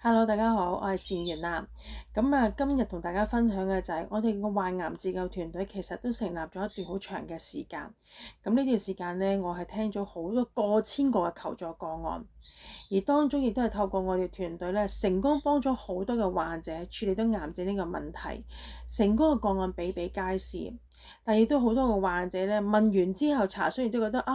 Hello，大家好，我係善媛啊。今日同大家分享嘅就係我哋個患癌自救團隊，其實都成立咗一段好長嘅時間。咁呢段時間呢，我係聽咗好多過千個嘅求助個案，而當中亦都係透過我哋團隊咧，成功幫咗好多嘅患者處理到癌症呢個問題，成功嘅個案比比皆是。但亦都好多個患者咧，問完之後查詢完之後覺得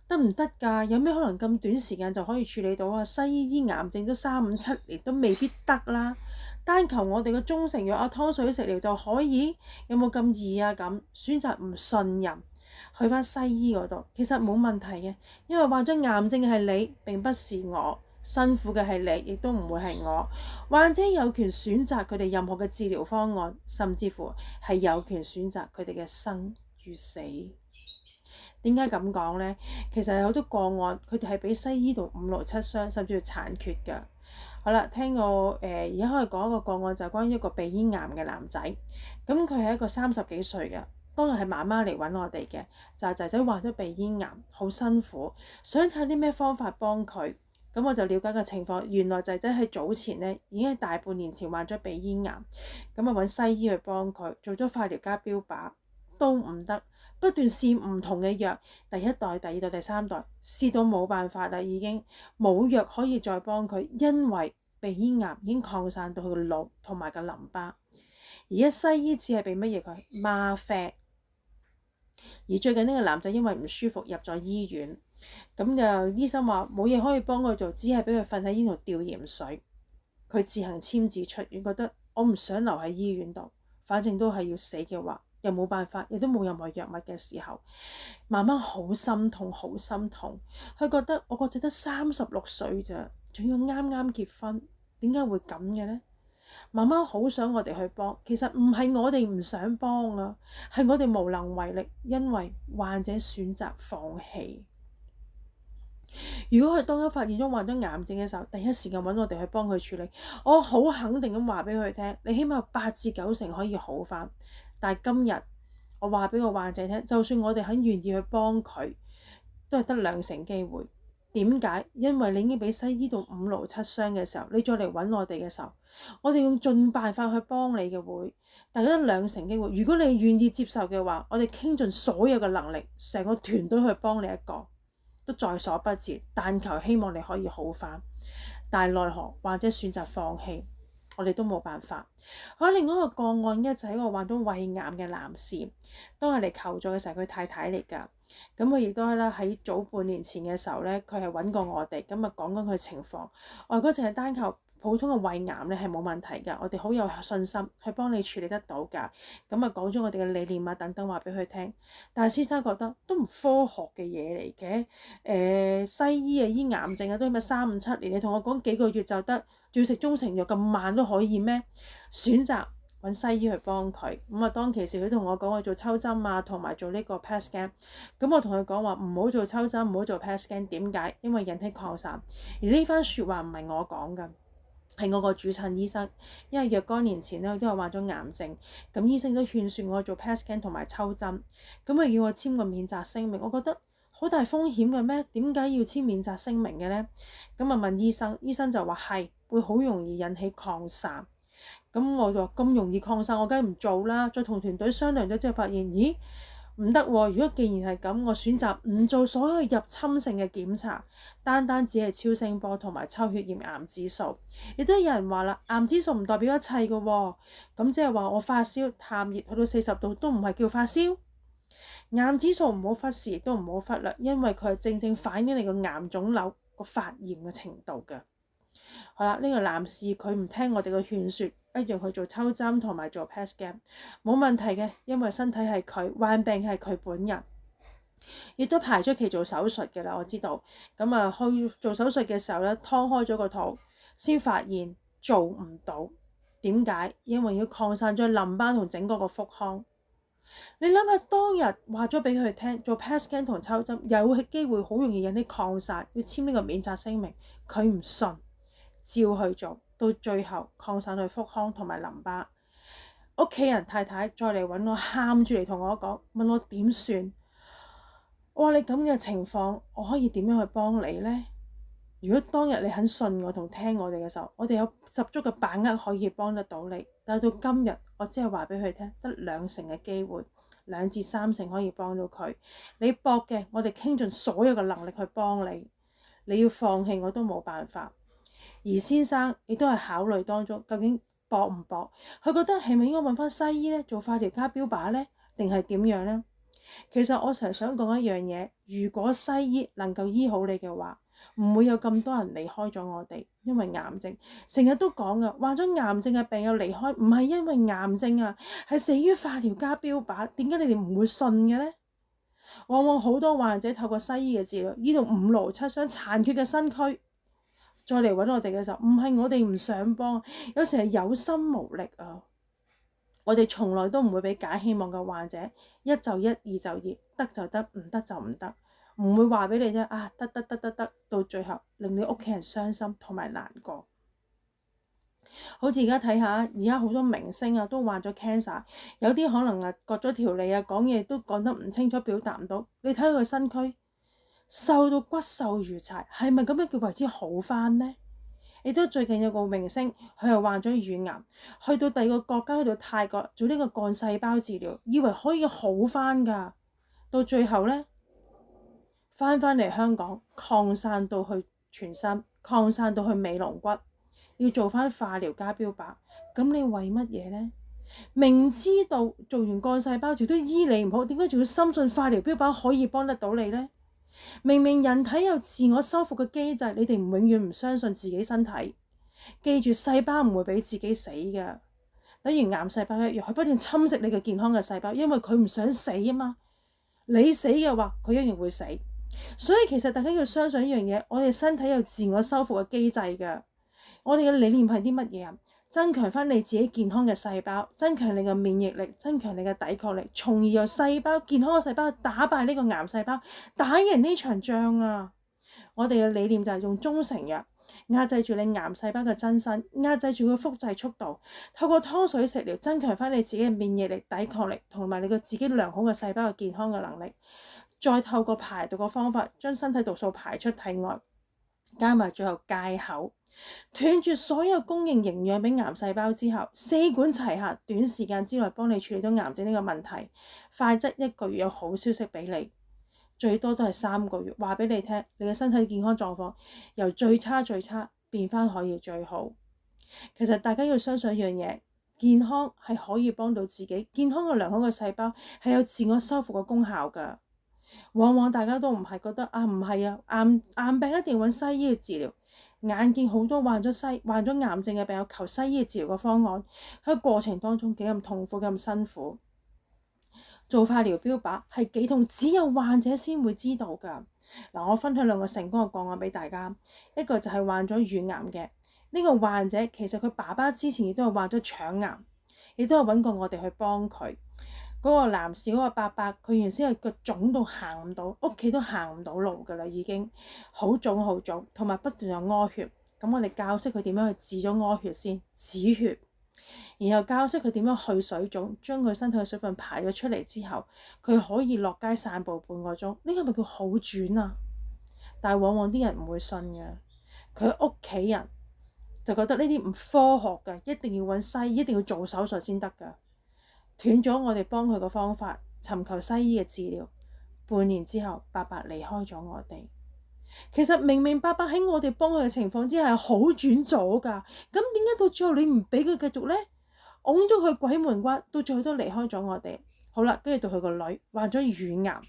得唔得㗎？有咩可能咁短時間就可以處理到啊？西醫醫癌症都3、5、7年都未必得啦。單求我哋嘅中成藥湯水食療就可以，有冇咁易啊？咁選擇唔信任，去返西醫嗰度，其實冇問題嘅，因為患咗癌症嘅係你，並不是我。辛苦嘅係你，亦都唔會係我。患者有權選擇佢哋任何嘅治療方案，甚至乎係有權選擇佢哋嘅生與死。點解咁講呢？其實有好多個案，佢哋係俾西醫度5、6、7傷，甚至乎殘缺㗎。好啦，聽我而家可以講一個個案，就係關於一個鼻咽癌嘅男仔。咁佢係一個30幾歲嘅，當日係媽媽嚟揾我哋嘅，就係仔仔患咗鼻咽癌，好辛苦，想睇啲咩方法幫佢。咁我就了解個情況，原來仔仔喺早前呢已經係大半年前患咗鼻咽癌，咁揾西醫去幫佢做咗化療加標靶都唔得。不斷試唔同嘅藥，第一代、第二代、第三代試到冇辦法啦，已經冇藥可以再幫佢，因為鼻咽癌已經擴散到佢個腦同埋個淋巴。而家西醫只係俾乜嘢佢？嗎啡。而最近呢個男仔因為唔舒服入咗醫院，咁就醫生話冇嘢可以幫佢做，只係俾佢瞓喺呢度吊鹽水。佢自行簽字出院，覺得我唔想留喺醫院度，反正都係要死嘅話。又冇辦法，亦都冇任何藥物嘅時候，媽媽好心痛，好心痛。佢覺得我個仔得36歲咋，仲要啱啱結婚，點解會咁嘅呢？媽媽好想我哋去幫，其實唔係我哋唔想幫啊，係我哋無能為力，因為患者選擇放棄。如果佢當一發現咗患咗癌症嘅時候，第一時間揾我哋去幫佢處理，我好肯定咁話俾佢聽，你起碼有8至9成可以好返。但係今日我話俾個患者聽，就算我哋肯願意去幫佢，都係得2成機會。點解？因為你已經俾西醫到5、6、7傷嘅時候，你再嚟揾我哋嘅時候，我哋用盡辦法去幫你嘅會，但係得2成機會。如果你願意接受嘅話，我哋傾盡所有嘅能力，成個團隊去幫你一個，都在所不辭。但求希望你可以好返，但係奈何患者選擇放棄。我哋都冇辦法。好，另外一個個案呢，就係一個患咗胃癌嘅男士，當佢嚟求助嘅時候，佢太太嚟㗎。咁佢亦都係啦，喺早半年前嘅時候呢，佢係揾過我哋，咁啊講緊佢情況。我嗰陣係單靠普通嘅胃癌呢係冇問題㗎，我哋好有信心去幫你處理得到㗎。咁啊講咗我哋嘅理念啊等等話俾佢聽。但係先生覺得都唔科學嘅嘢嚟嘅。西醫啊醫癌症啊都係咪3、5、7年？你同我講幾個月就得？仲要食中成藥咁慢都可以咩？選擇揾西醫去幫佢。咁啊當其時佢同我講我做抽針啊，同埋做呢個 PET scan。咁我同佢講話唔好做抽針，唔好做 PET scan。點解？因為引起擴散。而呢番説話唔係我講㗎，係我個主診醫生。因為若干年前咧都係患咗癌症，咁醫生都勸説我做 PET scan 同埋抽針。咁佢要我簽個免責聲明，我覺得好大風險嘅咩？點解要簽免責聲明嘅呢？咁啊問醫生，醫生就話係會好容易引起擴散。咁我就話咁容易擴散，我梗係唔做啦。再同團隊商量咗之後，發現咦唔得喎！如果既然係咁，我選擇唔做所有入侵性嘅檢查，單只係超聲波同埋抽血驗癌指數。亦都有人話啦，癌指數唔代表一切嘅喎。咁即係話我發燒、探熱去到40度都唔係叫發燒。癌指數唔好忽視，亦都唔好忽略，因為佢係正正反映你個癌腫瘤個發炎嘅程度嘅。好啦，呢個男士佢唔聽我哋嘅勸説，一樣去做抽針同埋做 PET scan，冇問題嘅，因為身體係佢，患病係佢本人，亦都排咗期做手術嘅啦。我知道，咁啊去做手術嘅時候咧，劏開咗個肚，先發現做唔到。點解？因為要擴散咗淋巴同整個腹腔。你諗下，當日話咗俾佢聽，做 PET scan 同抽針有機會好容易引起擴散，要簽呢個免責聲明，佢唔信。照去做，到最後擴散去腹腔同埋淋巴。屋企人太太再嚟揾我，喊住嚟同我講，問我點算。我話你咁嘅情況，我可以點樣去幫你呢？如果當日你肯信我同聽我哋嘅時候，我哋有十足嘅把握可以幫得到你。但係到今日，我只係話俾佢聽，得2成嘅機會，2至3成可以幫到佢。你搏嘅，我哋傾盡所有嘅能力去幫你。你要放棄我都冇辦法。而先生亦都係考慮當中，究竟搏唔搏？佢覺得係咪應該揾翻西醫呢？做化療加標靶呢？定係點樣呢？其實我成日想講一樣嘢，如果西醫能夠醫好你嘅話，唔會有咁多人離開咗我哋，因為癌症。成日都講噶，患咗癌症嘅病友離開，唔係因為癌症啊，係死於化療加標靶。點解你哋唔會信嘅呢？往往好多患者透過西醫嘅治療，醫到5勞7傷殘缺嘅身軀，再嚟揾我哋嘅時候，唔係我哋唔想幫，有時係有心無力啊。我哋從來都唔會俾假希望嘅患者，一就一，二就二，得就得，唔得就唔得，唔會話俾你聽啊，得，到最後令你屋企人傷心同埋難過。好似而家睇下，而家好多明星啊都患咗 cancer， 有啲可能啊割咗條脷啊，講嘢都講得唔清楚，表達唔到。你睇佢身軀瘦到骨瘦如柴，係咪咁樣叫為之好返呢？亦都最近有個明星，佢又患咗乳癌，去到第二個國家，去到泰國做呢個幹細胞治療，以為可以好返㗎，到最後呢，返嚟香港擴散到去全身，擴散到去尾龍骨，要做返化療加標靶。咁你為乜嘢呢？明知道做完幹細胞治療都醫你唔好，點解仲要深信化療標靶可以幫得到你呢？明明人體有自我修復嘅機制，你哋永遠唔相信自己身體。記住，細胞唔會俾自己死嘅，等於癌細胞一樣，佢不斷侵蝕你嘅健康嘅細胞，因為佢唔想死啊嘛。你死嘅話，佢一樣會死。所以其實大家要相信一樣嘢，我哋身體有自我修復嘅機制嘅。我哋嘅理念係啲乜嘢啊？增強翻你自己健康嘅細胞，增強你嘅免疫力，增強你嘅抵抗力，從而由細胞健康嘅細胞打敗呢個癌細胞，打贏呢場仗啊！我哋嘅理念就係用中成藥壓制住你癌細胞嘅增生，壓制住佢複製速度，透過湯水食療增強翻你自己嘅免疫力、抵抗力，同埋你個自己良好嘅細胞嘅健康嘅能力，再透過排毒嘅方法將身體毒素排出體外，加埋最後戒口。斷絕所有供應營養俾癌細胞之後，4管齊下，短時間之內幫你處理到癌症呢個問題。快則1個月有好消息俾你，最多都係3個月。話俾你聽，你嘅身體健康狀況由最差變翻可以最好。其實大家要相信一樣嘢，健康係可以幫到自己，健康嘅良好嘅細胞係有自我修復嘅功效噶。往往大家都唔係覺得唔係啊，癌病一定要揾西醫嘅治療。眼見好多患咗癌症嘅病友求西醫治療嘅方案，喺過程當中幾咁痛苦，幾咁辛苦。做化療標靶係幾痛，只有患者先會知道㗎。嗱，我分享2個成功嘅個案俾大家。一個就係患咗乳癌嘅呢個患者，其實佢爸爸之前亦都係患咗腸癌，亦都係揾過我哋去幫佢。嗰個男士嗰個伯伯，佢原先係個腫到行唔到，屋企都行唔到路㗎啦，已經好腫，同埋不斷有屙血。咁我哋教識佢點樣去止咗屙血先，止血，然後教識佢點樣去水腫，將佢身體嘅水分排咗出嚟之後，佢可以落街散步半個鐘。呢個咪叫好轉啊？但係往往啲人唔會信嘅，佢屋企人就覺得呢啲唔科學㗎，一定要揾西醫，一定要做手術先得㗎。斷咗我哋幫佢個方法，尋求西醫嘅治療。半年之後，伯伯離開咗我哋。其實明明伯伯喺我哋幫佢嘅情況之下係好轉咗㗎，咁點解到最後你唔俾佢繼續呢？拱咗佢鬼門關，到最後都離開咗我哋。好啦，跟住到佢個女患咗乳癌，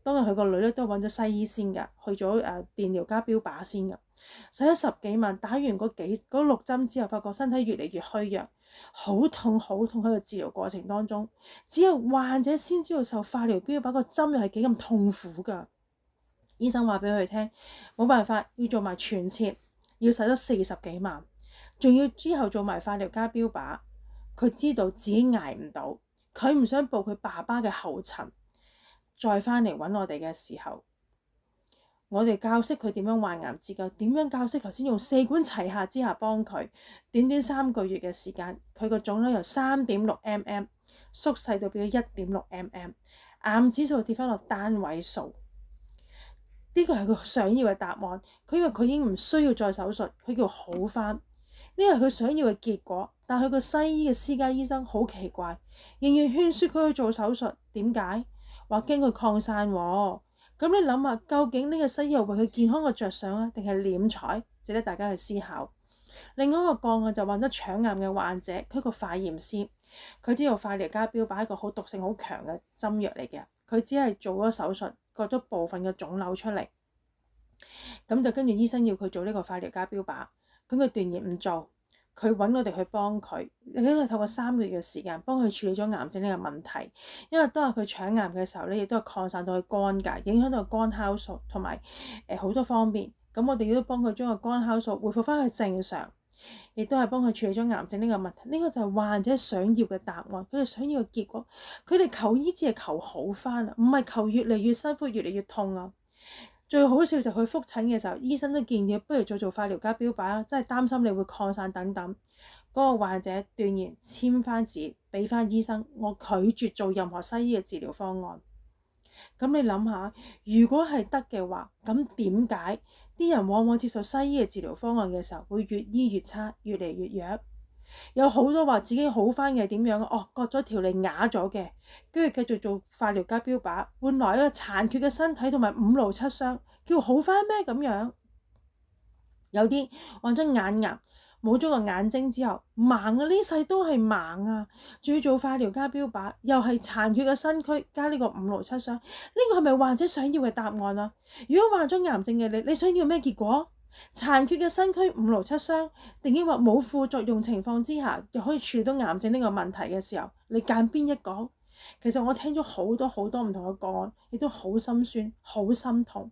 當日佢個女咧都揾咗西醫先㗎，去咗電療加標靶先㗎，使咗10幾萬，打完嗰6針之後，發覺身體越嚟越虛弱。好痛喺個治療過程當中，只有患者先知道受化療標靶個針又係幾咁痛苦㗎。醫生話俾佢聽，冇辦法，要做埋全切，要使咗40幾萬，仲要之後做埋化療加標靶。佢知道自己捱唔到，佢唔想步佢爸爸嘅後塵。再返嚟揾我哋嘅時候，我哋教識佢點樣患癌自救，點樣教識頭先用4管齊下之下幫佢。短3個月嘅時間，佢個腫瘤由3.6mm 縮細到變咗1.6mm，癌指數跌翻落單位數。呢個係佢想要嘅答案。佢以為佢已經唔需要再手術，佢叫好返。呢個係佢想要嘅結果。但係佢個西醫嘅私家醫生好奇怪，仍然勸説佢去做手術。點解？話驚佢擴散喎。咁你諗下，究竟呢個西醫係為佢健康嘅着想啊，定係斂財？值得大家去思考。另外一個個案就患咗腸癌嘅患者，佢個化驗師，佢知道化療加標靶係一個好毒性好強嘅針藥嚟嘅，佢只係做咗手術，割咗部分嘅腫瘤出嚟，咁就跟住醫生要佢做呢個化療加標靶，咁佢斷言唔做，佢揾我哋去幫佢，亦都係透過3個月嘅時間幫佢處理咗癌症呢個問題。因為當日佢腸癌嘅時候咧，亦都係擴散到佢肝㗎，影響到肝酵素同埋好多方面。咁我哋亦都幫佢將個肝酵素恢復翻去正常，亦都係幫佢處理咗癌症呢個問題。呢個就係患者想要嘅答案，佢哋想要嘅結果。佢哋求醫只係求好翻啊，唔係求越嚟越辛苦、越嚟越痛啊。最好笑就佢覆診嘅時候，醫生都建議不如再做化療加標靶啊，真係擔心你會擴散等等。嗰個患者斷言簽翻紙俾翻醫生，我拒絕做任何西醫嘅治療方案。咁你諗下，如果係得嘅話，咁點解啲人往往接受西醫嘅治療方案嘅時候會越醫越差，越嚟越弱？有好多話自己好翻嘅點樣？割咗條脷啞咗嘅，跟住繼續做化療加標靶，換來一個殘缺嘅身體同埋5癆7傷，叫好翻咩咁樣？有啲患咗眼癌，冇咗個眼睛之後盲啊，呢世都係盲啊，仲要做化療加標靶，又係殘缺嘅身軀加呢個5癆7傷，呢個係咪患者想要嘅答案啊？如果患咗癌症嘅你想要咩結果？殘缺嘅身軀5癆7傷，定抑或冇副作用情況之下又可以處理到癌症呢個問題嘅時候，你揀邊一個？其實我聽咗好多唔同嘅個案，亦都好心酸、好心痛。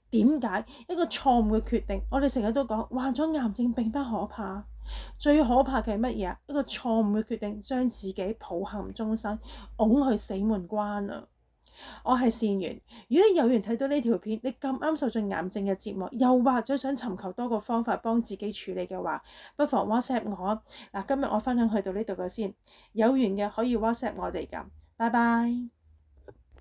點解一個錯誤嘅決定？我哋成日都講患咗癌症並不可怕，最可怕嘅係乜嘢？一個錯誤嘅決定，將自己抱憾終生，拱去死門關啊！我係善緣，如果有緣睇到呢條片，你咁啱受盡癌症嘅折磨，又或者想尋求多個方法幫自己處理嘅話，不妨 WhatsApp 我。嗱，今日我分享去到呢度嘅先，有緣嘅可以 WhatsApp 我哋㗎，拜拜。